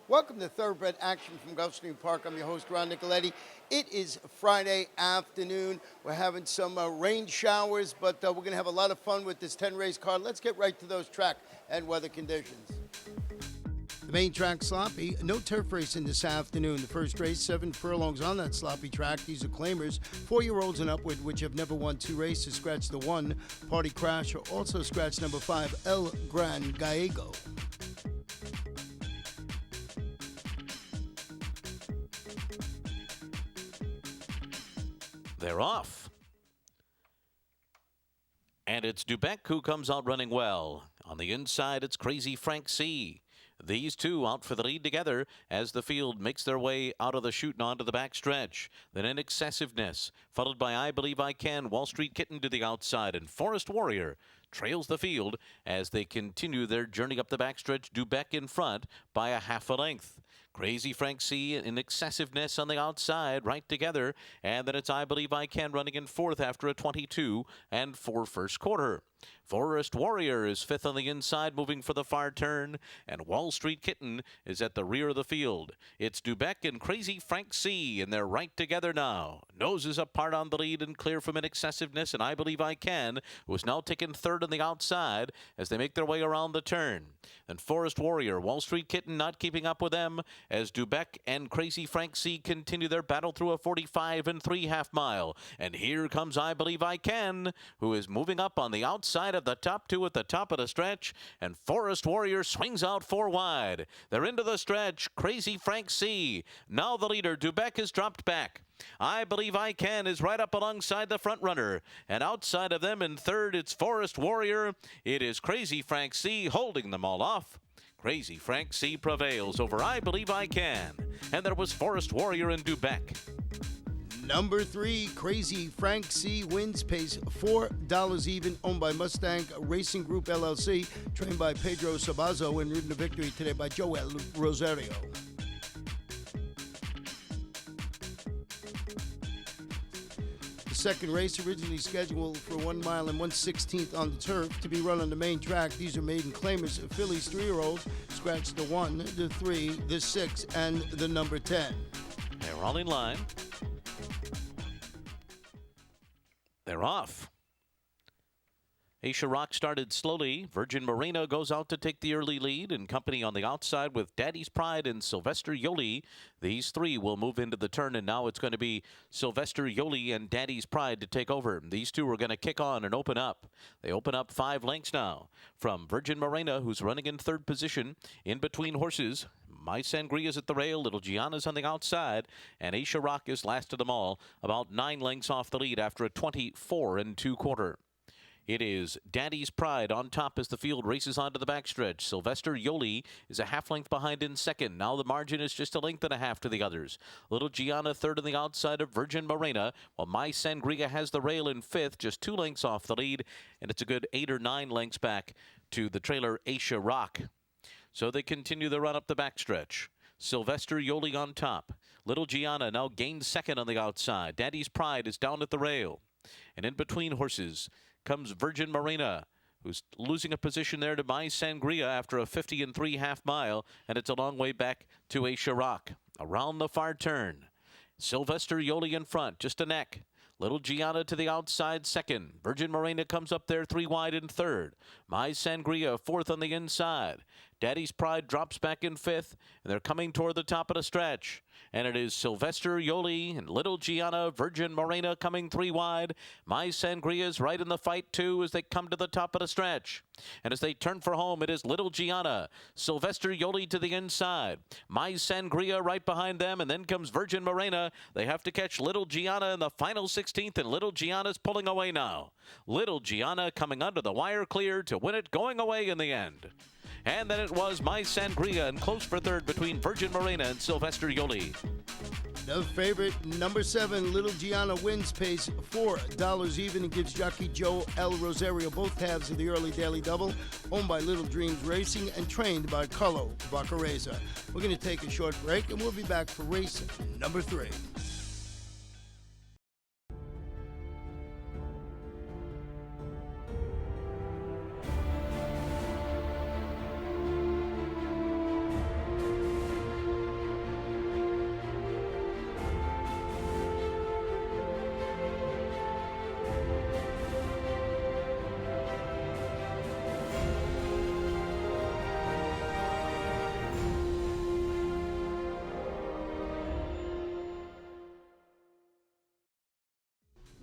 Welcome to Thoroughbred Action from Gulfstream Park. I'm your host, Ron Nicoletti. It is Friday afternoon. We're having some rain showers, but we're going to have a lot of fun with this 10-race card. Let's get right to those track and weather conditions. The main track sloppy, no turf racing this afternoon. The first race, 7 furlongs on that sloppy track. These are claimers, 4-year-olds and upward, which have never won 2 races. Scratch the 1, Party Crash, or also scratch number 5, El Gran Gallego. They're off. And it's Dubec who comes out running well. On the inside, it's Crazy Frank C. These two out for the lead together as the field makes their way out of the chute and onto the backstretch. Then in Excessiveness, followed by I Believe I Can, Wall Street Kitten to the outside, and Forest Warrior trails the field as they continue their journey up the backstretch. Dubec in front by a half a length. Crazy Frank C in Excessiveness on the outside, right together. And then it's I Believe I Can running in fourth after a 22 and 4 first quarter. Forest Warrior is fifth on the inside, moving for the far turn, and Wall Street Kitten is at the rear of the field. It's Dubec and Crazy Frank C, and they're right together now. Noses apart on the lead and clear from Excessiveness, and I Believe I Can, who is now taking third on the outside as they make their way around the turn. And Forest Warrior, Wall Street Kitten not keeping up with them as Dubec and Crazy Frank C continue their battle through a 45 and 3/2 mile. And here comes I Believe I Can, who is moving up on the outside of the top two at the top of the stretch, and Forest Warrior swings out 4 wide. They're into the stretch. Crazy Frank C. Now the leader, Dubec, has dropped back. I Believe I Can is right up alongside the front runner, and outside of them in third, it's Forest Warrior. It is Crazy Frank C holding them all off. Crazy Frank C prevails over I Believe I Can, and there was Forest Warrior and Dubec. Number 3, Crazy Frank C wins, pays $4 even, owned by Mustang Racing Group LLC, trained by Pedro Sabazo, and ridden to victory today by Joel Rosario. The second race, originally scheduled for 1 mile and 1/16 on the turf, to be run on the main track. These are maiden claimers, Phillies 3-year-olds. Scratch the 1, the 3, the 6, and the number 10. They're all in line. They're off. Asia Rock started slowly. Virgin Moreno goes out to take the early lead, and company on the outside with Daddy's Pride and Sylvester Yoli. These three will move into the turn, and now it's going to be Sylvester Yoli and Daddy's Pride to take over. These two are going to kick on and open up. They open up 5 lengths now from Virgin Moreno, who's running in third position. In between horses, My Sangria's at the rail, Little Gianna's on the outside, and Asia Rock is last of them all, about 9 lengths off the lead after a 24 and 2/4. It is Daddy's Pride on top as the field races onto the backstretch. Sylvester Yoli is a half length behind in second. Now the margin is just a length and a half to the others. Little Gianna third on the outside of Virgin Morena, while My Sangria has the rail in fifth, just 2 lengths off the lead, and it's a good 8 or 9 lengths back to the trailer Asia Rock. So they continue the run up the backstretch. Sylvester Yoli on top. Little Gianna now gains second on the outside. Daddy's Pride is down at the rail. And in between horses comes Virgin Morena, who's losing a position there to My Sangria after a 50 and 3/2 mile, and it's a long way back to Asia Rock. Around the far turn, Sylvester Yoli in front, just a neck. Little Gianna to the outside second. Virgin Morena comes up there 3 wide in third. My Sangria fourth on the inside. Daddy's Pride drops back in fifth, and they're coming toward the top of the stretch. And it is Sylvester Yoli and Little Gianna, Virgin Morena coming 3 wide. My Sangria's right in the fight, too, as they come to the top of the stretch. And as they turn for home, it is Little Gianna, Sylvester Yoli to the inside. My Sangria right behind them, and then comes Virgin Morena. They have to catch Little Gianna in the final 16th, and Little Gianna's pulling away now. Little Gianna coming under the wire clear to win it, going away in the end. And then it was My Sangria and close for third between Virgin Morena and Sylvester Yoli. The favorite, number 7, Little Gianna wins, pays $4 even, and gives jockey Joe L. Rosario both halves of the early daily double, owned by Little Dreams Racing and trained by Carlo Baccareza. We're going to take a short break, and we'll be back for race number 3.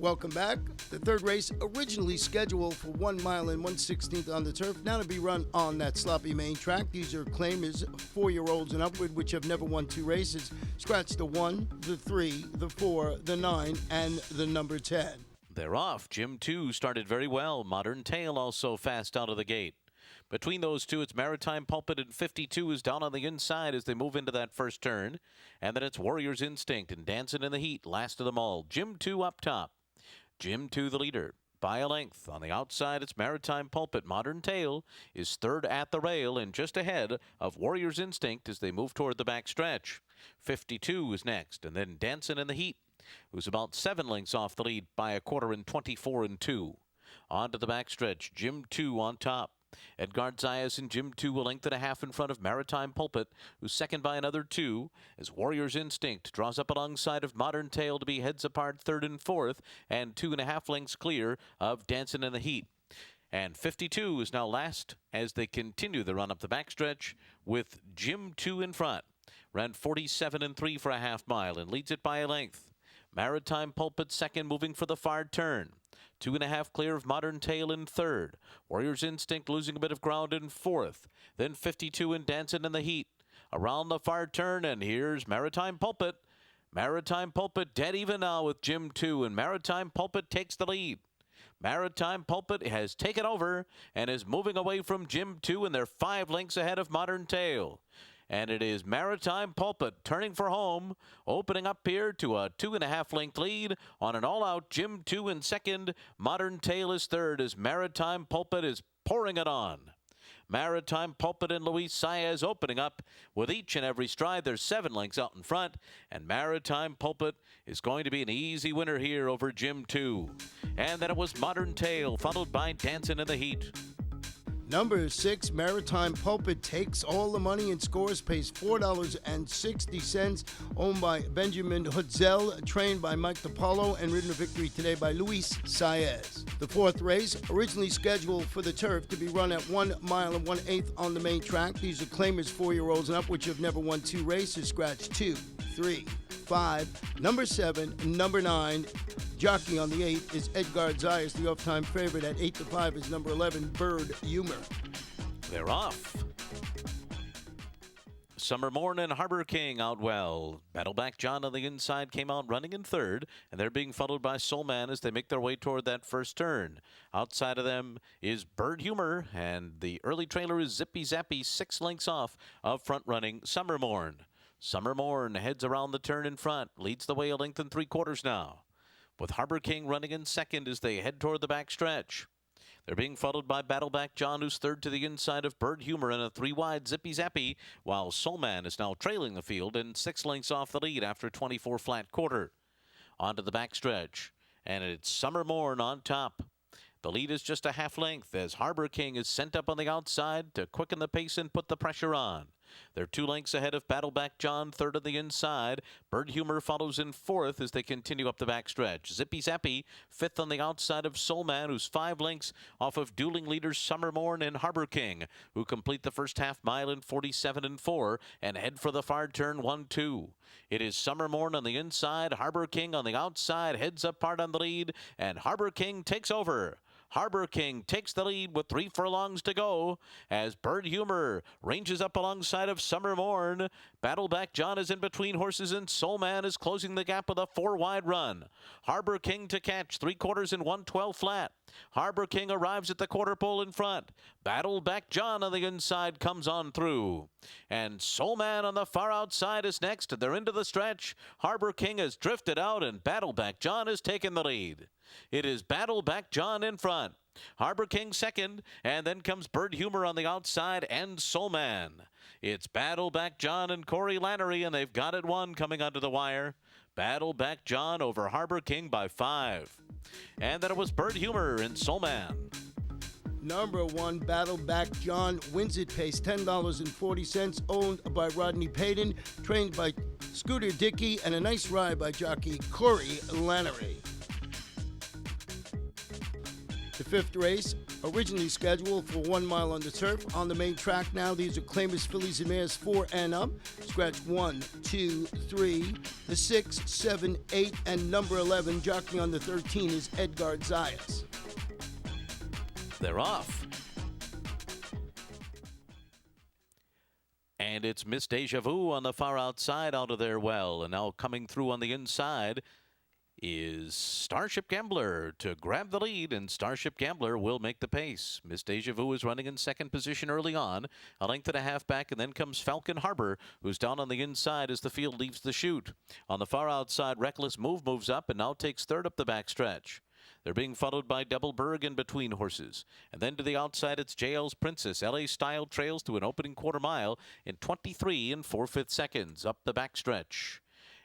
Welcome back. The third race, originally scheduled for 1 mile and 1/16 on the turf, now to be run on that sloppy main track. These are claimers 4-year-olds and upward, which have never won 2 races. Scratch the 1, the 3, the 4, the 9, and the number 10. They're off. Gym 2 started very well. Modern Tale also fast out of the gate. Between those two, it's Maritime Pulpit, and 52 is down on the inside as they move into that first turn. And then it's Warrior's Instinct and Dancing in the Heat, last of them all. Gym 2 up top. Gym 2 the leader by a length. On the outside, it's Maritime Pulpit. Modern Tale is third at the rail and just ahead of Warrior's Instinct as they move toward the back stretch. 52 is next, and then Dancing in the Heat, who's about 7 lengths off the lead by a quarter in 24 and 2. On to the back stretch. Gym 2 on top. Edgard Zayas in Gym 2 a length and a half in front of Maritime Pulpit, who's second by another 2, as Warrior's Instinct draws up alongside of Modern Tale to be heads apart third and fourth, and 2.5 lengths clear of Dancing in the Heat. And 52 is now last as they continue the run up the backstretch with Gym 2 in front. Ran 47 and 3 for a half mile and leads it by a length. Maritime Pulpit second, moving for the far turn. 2.5 clear of Modern Tale in third. Warrior's Instinct losing a bit of ground in fourth. Then 52 and Dancing in the Heat. Around the far turn, and here's Maritime Pulpit. Maritime Pulpit dead even now with Gym 2, and Maritime Pulpit takes the lead. Maritime Pulpit has taken over and is moving away from Gym 2, and they're 5 lengths ahead of Modern Tale. And it is Maritime Pulpit turning for home, opening up here to a 2.5 length lead on an all-out Gym 2 in second. Modern Tale is third as Maritime Pulpit is pouring it on. Maritime Pulpit and Luis Saez opening up with each and every stride. There's 7 lengths out in front, and Maritime Pulpit is going to be an easy winner here over Gym 2. And then it was Modern Tale, followed by Dancing in the Heat. Number 6, Maritime Pulpit takes all the money and scores, pays $4.60, owned by Benjamin Hutzel, trained by Mike DiPaolo, and ridden to victory today by Luis Saez. The fourth race, originally scheduled for the turf to be run at 1 mile and 1/8 on the main track. These are claimers 4-year-olds and up, which have never won 2 races. Scratch 2, 3, 5, number 7, number 9. Jockey on the 8 is Edgard Zayas. The off-time favorite at 8-5 is number 11, Bird Humor. They're off. Summer Morn and Harbor King out well. Battleback John on the inside came out running in third, and they're being followed by Soul Man as they make their way toward that first turn. Outside of them is Bird Humor, and the early trailer is Zippy Zappy, 6 lengths off of front-running Summer Morn. Summer Morn heads around the turn in front, leads the way a length and 3/4 now, with Harbor King running in second as they head toward the back stretch. They're being followed by Battleback John, who's third to the inside of Bird Humor and a 3-wide Zippy Zappy, while Soul Man is now trailing the field and 6 lengths off the lead after 24 flat quarter. Onto the back stretch, and it's Summer Morn on top. The lead is just a half length as Harbor King is sent up on the outside to quicken the pace and put the pressure on. They're 2 lengths ahead of Battleback John, third on the inside. Bird Humor follows in fourth as they continue up the backstretch. Zippy Zappy, fifth on the outside of Soul Man, who's 5 lengths off of dueling leaders Summer Morn and Harbor King, who complete the first half mile in 47 and 4 and head for the far turn 1-2. It is Summer Morn on the inside, Harbor King on the outside, heads apart on the lead, and Harbor King takes over. Harbor King takes the lead with 3 furlongs to go as Bird Humor ranges up alongside of Summer Morn. Battleback John is in between horses and Soul Man is closing the gap with a 4-wide run. Harbor King to catch, 3/4 and 1/12 flat. Harbor King arrives at the quarter pole in front. Battleback John on the inside comes on through. And Soul Man on the far outside is next. They're into the stretch. Harbor King has drifted out and Battleback John has taken the lead. It is Battleback John in front. Harbor King second, and then comes Bird Humor on the outside and Soul Man. It's Battleback John and Corey Lannery, and they've got it won coming onto the wire. Battleback John over Harbor King by 5. And then it was Bird Humor and Soul Man. Number 1, Battleback John, wins it, pays $10.40, owned by Rodney Payton, trained by Scooter Dickey, and a nice ride by jockey Corey Lannery. The fifth race, originally scheduled for 1 mile on the turf, on the main track now. These are claimers, fillies, and mares 4 and up. Scratch 1, 2, 3, The 6, 7, 8, and number 11, jockeying on the 13, is Edgar Zayas. They're off. And it's Miss Deja Vu on the far outside out of there well. And now coming through on the inside is Starship Gambler to grab the lead, and Starship Gambler will make the pace. Miss Deja Vu is running in second position early on, a length and a half back, and then comes Falcon Harbor, who's down on the inside as the field leaves the chute. On the far outside, Reckless Move moves up and now takes third up the backstretch. They're being followed by Double Berg in between horses. And then to the outside, it's JL's Princess. LA Style trails to an opening quarter mile in 23 4/5 seconds up the backstretch.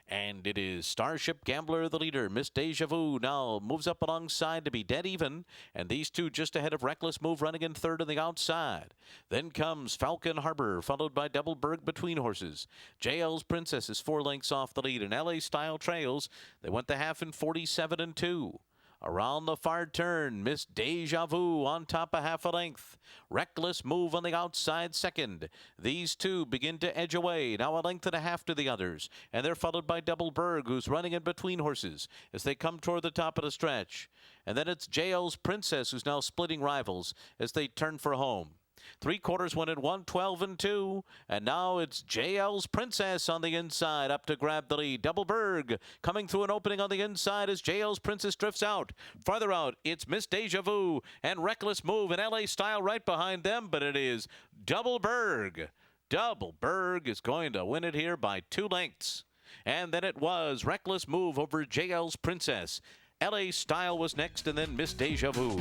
And it is Starship Gambler, the leader. Miss Deja Vu now moves up alongside to be dead even. And these two just ahead of Reckless Move running in third on the outside. Then comes Falcon Harbor, followed by Double Berg between horses. JL's Princess is 4 lengths off the lead. And LA Style trails. They went the half in 47 2. Around the far turn, Miss Deja Vu on top a half a length. Reckless Move on the outside second. These two begin to edge away. Now a length and a half to the others. And they're followed by Double Berg, who's running in between horses as they come toward the top of the stretch. And then it's JL's Princess, who's now splitting rivals as they turn for home. 3/4 went at 1:12 2, and now it's JL's Princess on the inside up to grab the lead. Double Berg coming through an opening on the inside as JL's Princess drifts out. Farther out, it's Miss Deja Vu and Reckless Move and LA Style right behind them, but it is Double Berg. Double Berg is going to win it here by 2 lengths. And then it was Reckless Move over JL's Princess. LA Style was next, and then Miss Deja Vu.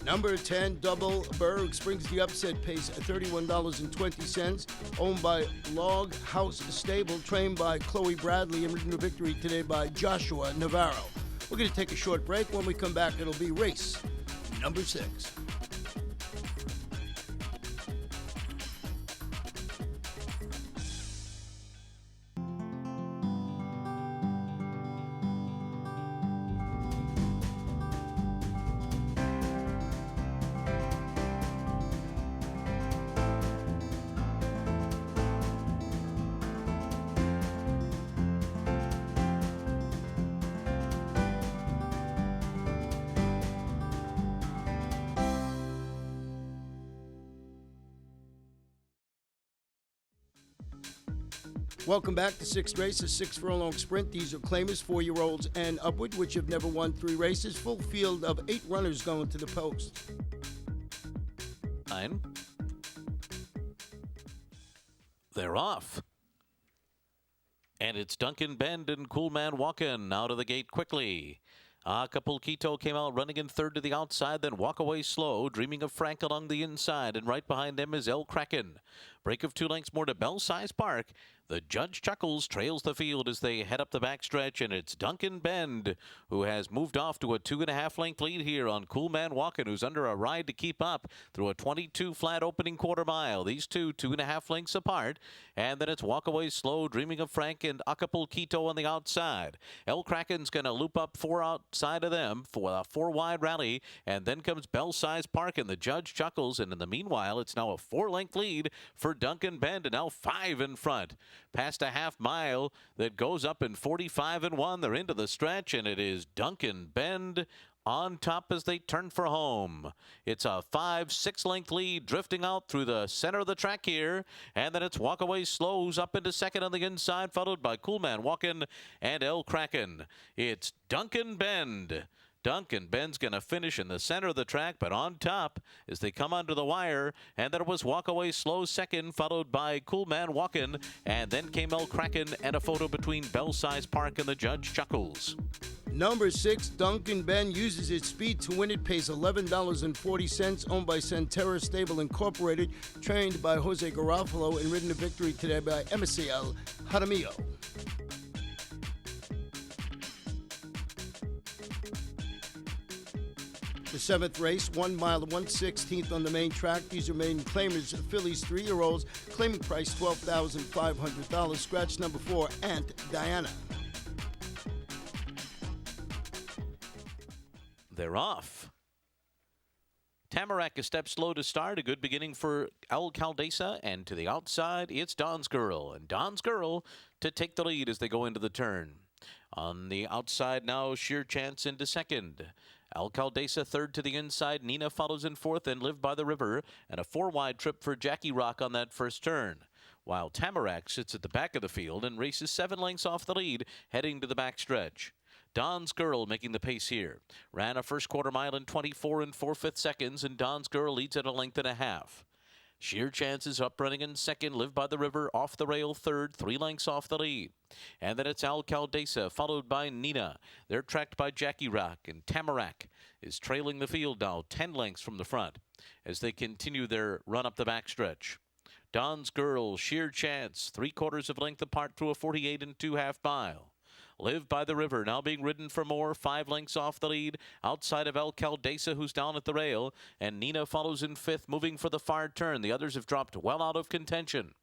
Number 10, Double Berg, springs the upset pace at $31.20, owned by Log House Stable, trained by Chloe Bradley, and ridden to victory today by Joshua Navarro. We're going to take a short break. When we come back, it'll be race number 6. Welcome back to 6th race, a 6-furlong sprint. These are claimers, 4-year-olds and upward, which have never won 3 races. Full field of 8 runners going to the post. 9. They're off. And it's Duncan Bend and Cool Man Walkin' out of the gate quickly. Acapulquito came out running in third to the outside, then walk away slow, dreaming of Frank along the inside, and right behind them is El Kraken. Break of 2 lengths more to Bell-Size Park. The Judge Chuckles trails the field as they head up the backstretch, and it's Duncan Bend who has moved off to a 2.5 length lead here on Cool Man Walkin', who's under a ride to keep up through a 22 flat opening quarter mile. These two 2.5 lengths apart, and then it's walk away slow, dreaming of Frank and Acapulquito on the outside. El Kraken's going to loop up 4 outside of them for a 4 wide rally, and then comes Bell-Size Park and the Judge Chuckles, and in the meanwhile, it's now a 4-length lead for Duncan Bend, and now 5 in front. Past a half mile that goes up in 45 1. They're into the stretch, and it is Duncan Bend on top as they turn for home. It's a 5-6 length lead drifting out through the center of the track here, and then it's walk away slows up into second on the inside, followed by Cool Man Walkin' and El Kraken. It's Duncan Bend. Duncan Bend's going to finish in the center of the track, but on top as they come under the wire. And then it was walk away slow second, followed by Cool Man Walkin', and then came El Kraken and a photo between Bell-Size Park and the Judge Chuckles. Number 6, Duncan Bend, uses its speed to win it, pays $11.40, owned by Centera Stable Incorporated, trained by Jose Garofalo, and ridden to victory today by Emiciel Jaramillo. The 7th race, 1 mile and 1/16 on the main track. These are maiden claimers, fillies, 3-year-olds. Claiming price $12,500. Scratch number 4, Aunt Diana. They're off. Tamarack a step slow to start. A good beginning for Alcaldesa. And to the outside, it's Don's Girl. And Don's Girl to take the lead as they go into the turn. On the outside now, Sheer Chance into second. Alcaldesa third to the inside. Nina follows in fourth and Live by the River. And a 4-wide trip for Jackie Rock on that first turn. While Tamarack sits at the back of the field and races 7 lengths off the lead, heading to the backstretch. Don's Girl making the pace here. Ran a first quarter mile in 24 4/5 seconds, and Don's Girl leads at a length and a half. Sheer Chance is up running in second. Live by the River off the rail third, 3 lengths off the lead. And then it's Alcaldesa, followed by Nina. They're tracked by Jackie Rock, and Tamarack is trailing the field now 10 lengths from the front as they continue their run up the backstretch. Don's Girl, Sheer Chance, 3/4 of a length apart through a 48 2/2 mile. Live by the River now being ridden for more, 5 lengths off the lead outside of Alcaldesa, who's down at the rail, and Nina follows in fifth, moving for the far turn. The others have dropped well out of contention.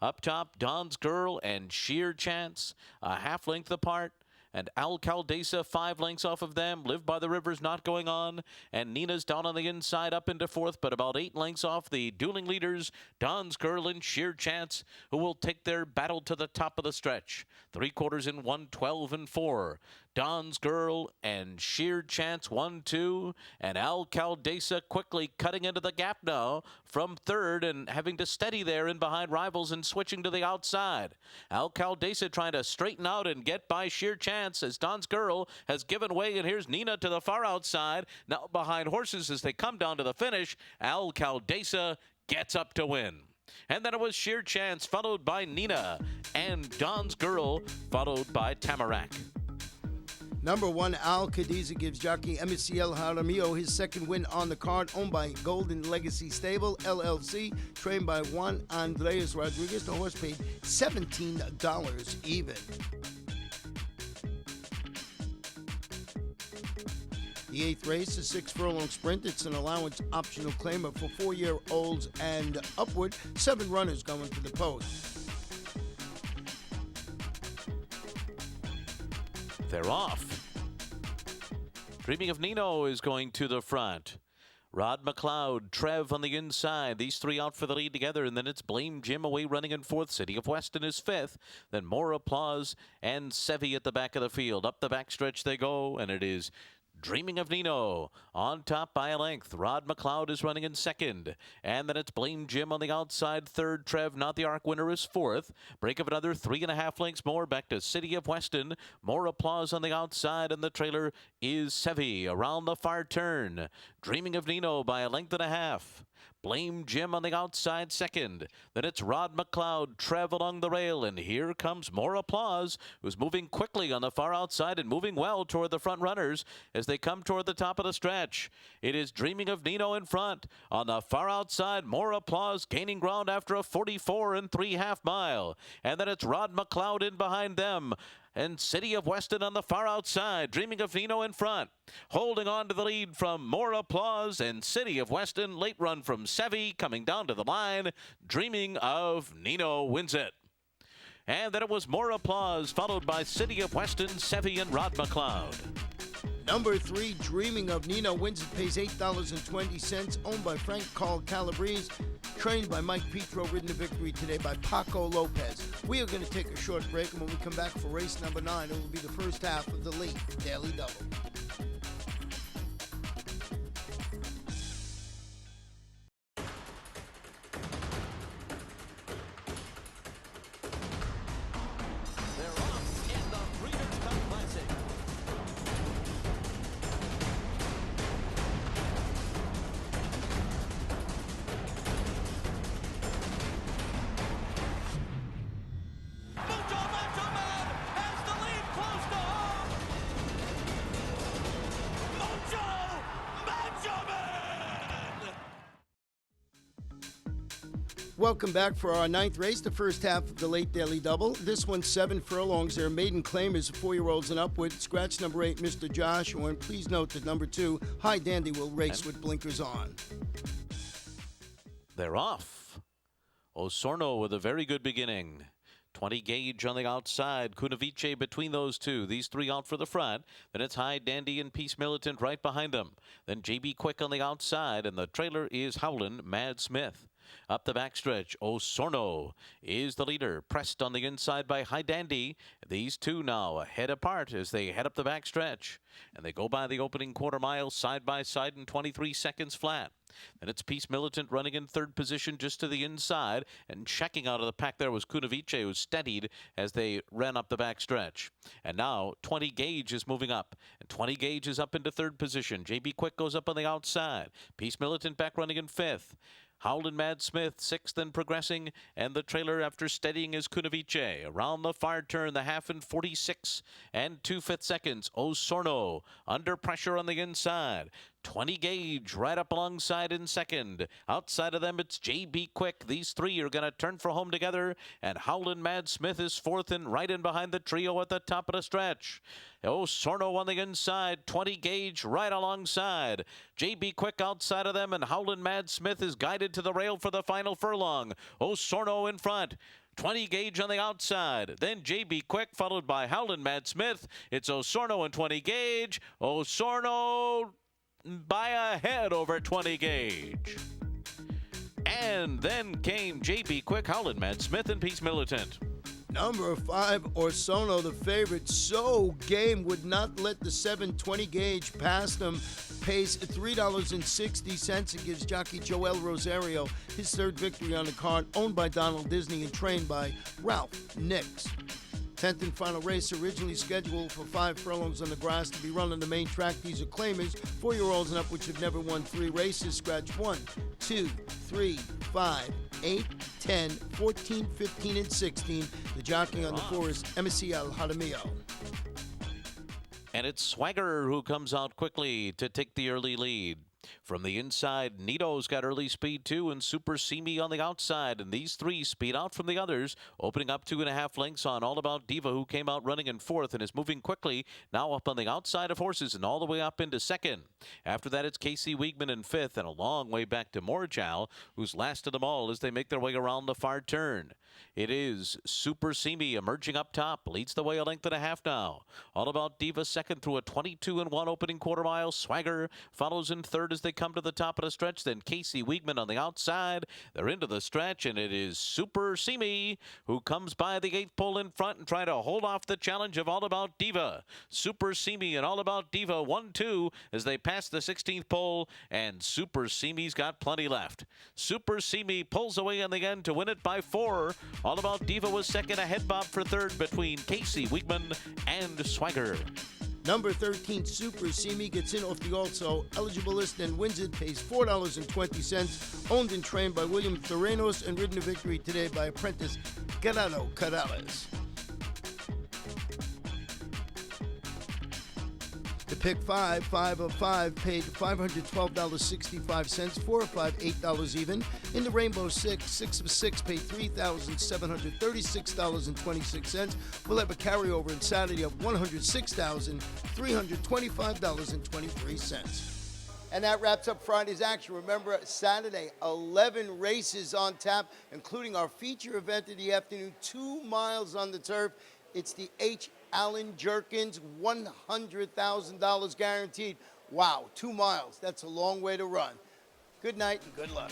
Up top, Don's Girl and Sheer Chance a half length apart, and Alcaldesa 5 lengths off of them. Live by the River's not going on, and Nina's down on the inside up into fourth, but about 8 lengths off the dueling leaders, Don's Girl and Sheer Chance, who will take their battle to the top of the stretch. 3/4 in 1:12 4. Don's Girl and Sheer Chance 1-2, and Alcaldesa quickly cutting into the gap now from third and having to steady there in behind rivals and switching to the outside. Alcaldesa trying to straighten out and get by Sheer Chance as Don's Girl has given way, and here's Nina to the far outside. Now behind horses as they come down to the finish. Alcaldesa gets up to win. And then it was Sheer Chance followed by Nina, and Don's Girl followed by Tamarack. Number 1, Alcaldesa gives jockey MCL Jaramillo his second win on the card, owned by Golden Legacy Stable, LLC, trained by Juan Andres Rodriguez. The horse paid $17 even. The 8th race, a 6-furlong sprint. It's an allowance optional claimer for 4-year-olds and upward. 7 runners going to the post. They're off. Dreaming of Nino is going to the front. Rod McLeod, Trev on the inside. These 3 out for the lead together, and then it's Blame Jim away running in fourth. City of Weston is fifth. Then More Applause and Sevi at the back of the field. Up the backstretch they go, and it is Dreaming of Nino on top by a length. Rod McLeod is running in second. And then it's Blame Jim on the outside third. Trev, not the arc winner, is fourth. Break of another 3.5 lengths more back to City of Weston. More Applause on the outside, and the trailer is Sevi around the far turn. Dreaming of Nino by a length and a half. Blame Jim on the outside second. Then it's Rod McLeod, Trev along the rail, and here comes More Applause, who's moving quickly on the far outside and moving well toward the front runners as they come toward the top of the stretch. It is Dreaming of Nino in front. On the far outside, More Applause gaining ground after a 44 3/2 mile. And then it's Rod McLeod in behind them. And City of Weston on the far outside. Dreaming of Nino in front. Holding on to the lead from More Applause and City of Weston. Late run from Sevi coming down to the line. Dreaming of Nino wins it. And then it was More Applause followed by City of Weston, Sevi, and Rod McLeod. Number 3, Dreaming of Nino wins. It pays $8.20, owned by Frank Carl Calabrese, trained by Mike Petro, ridden to victory today by Paco Lopez. We are going to take a short break, and when we come back for race number 9, it will be the first half of the Late Daily Double. Welcome back for our 9th race, the first half of the Late Daily Double. This one's 7 furlongs. Their maiden claim is 4-year-olds and upward. Scratch number 8, Mr. Joshua. And please note that number 2, High Dandy, will race with blinkers on. They're off. Osorno with a very good beginning. 20 gauge on the outside. Kunovice between those two. These three out for the front. Then it's High Dandy and Peace Militant right behind them. Then JB Quick on the outside, and the trailer is Howlin' Mad Smith. Up the backstretch, Osorno is the leader, pressed on the inside by High Dandy. These two now a head apart as they head up the backstretch. And they go by the opening quarter mile side by side in 23 seconds flat. Then it's Peace Militant running in third position just to the inside. And checking out of the pack there was Kunovice, who steadied as they ran up the backstretch. And now 20 gauge is moving up. And 20 gauge is up into third position. JB Quick goes up on the outside. Peace Militant back running in fifth. Howlin' Mad Smith, sixth and progressing, and the trailer after steadying is Kunovice. Around the far turn, the half in 46 and 2/5 seconds. Osorno under pressure on the inside. 20 gauge right up alongside in second. Outside of them, it's JB Quick. These three are going to turn for home together, and Howlin' Mad Smith is fourth and right in behind the trio at the top of the stretch. Osorno on the inside, 20 gauge right alongside. JB Quick outside of them, and Howlin' Mad Smith is guided to the rail for the final furlong. Osorno in front. 20 gauge on the outside. Then JB Quick followed by Howlin' Mad Smith. It's Osorno and 20 gauge. Osorno by a head over 20 gauge. And then came JB Quick, Howlin' Mad Smith, and Peace Militant. Number 5, Osorno, the favorite, so game, would not let the 720 gauge past him. Pays $3.60 and gives jockey Joel Rosario his third victory on the card, owned by Donald Disney and trained by Ralph Nix. 10th and final race, originally scheduled for 5 furlongs on the grass to be run on the main track. These are claimers, 4-year-olds and up, which have never won 3 races. Scratch 1, 2, 3, 5, 8, 10, 14, 15, and 16. The jockey on the 4 is Emisiel Jaramillo. And it's Swagger who comes out quickly to take the early lead. From the inside, Nito's got early speed too, and Super Simi on the outside. And these three speed out from the others, opening up 2.5 lengths on All About Diva, who came out running in fourth and is moving quickly, now up on the outside of horses and all the way up into second. After that, it's Casey Wiegman in fifth, and a long way back to Morjal, who's last of them all as they make their way around the far turn. It is Super Simi emerging up top, leads the way 1.5 lengths now. All About Diva second through a 22-1 opening quarter mile. Swagger follows in third as they come to the top of the stretch. Then Casey Wiegman on the outside. They're into the stretch, and it is Super Simi who comes by the 8th pole in front and try to hold off the challenge of All About Diva. Super Simi and All About Diva 1-2 as they pass the 16th pole, and Super Simi's got plenty left. Super Simi pulls away in the end to win it by 4. All About Diva was second, a head bob for third between Casey Wiegman and Swagger. Number 13, Super Simi, gets in off the also eligible list and wins it. Pays $4.20. Owned and trained by William Theranos and ridden to victory today by apprentice Gerardo Corrales. The pick 5 of 5, paid $512.65, 4 of 5, $8 even. In the Rainbow 6 of 6, paid $3,736.26. We'll have a carryover on Saturday of $106,325.23. And that wraps up Friday's action. Remember, Saturday, 11 races on tap, including our feature event of the afternoon, 2 miles on the turf. It's the H. Allen Jerkins, $100,000 guaranteed. Wow, 2 miles. That's a long way to run. Good night and good luck.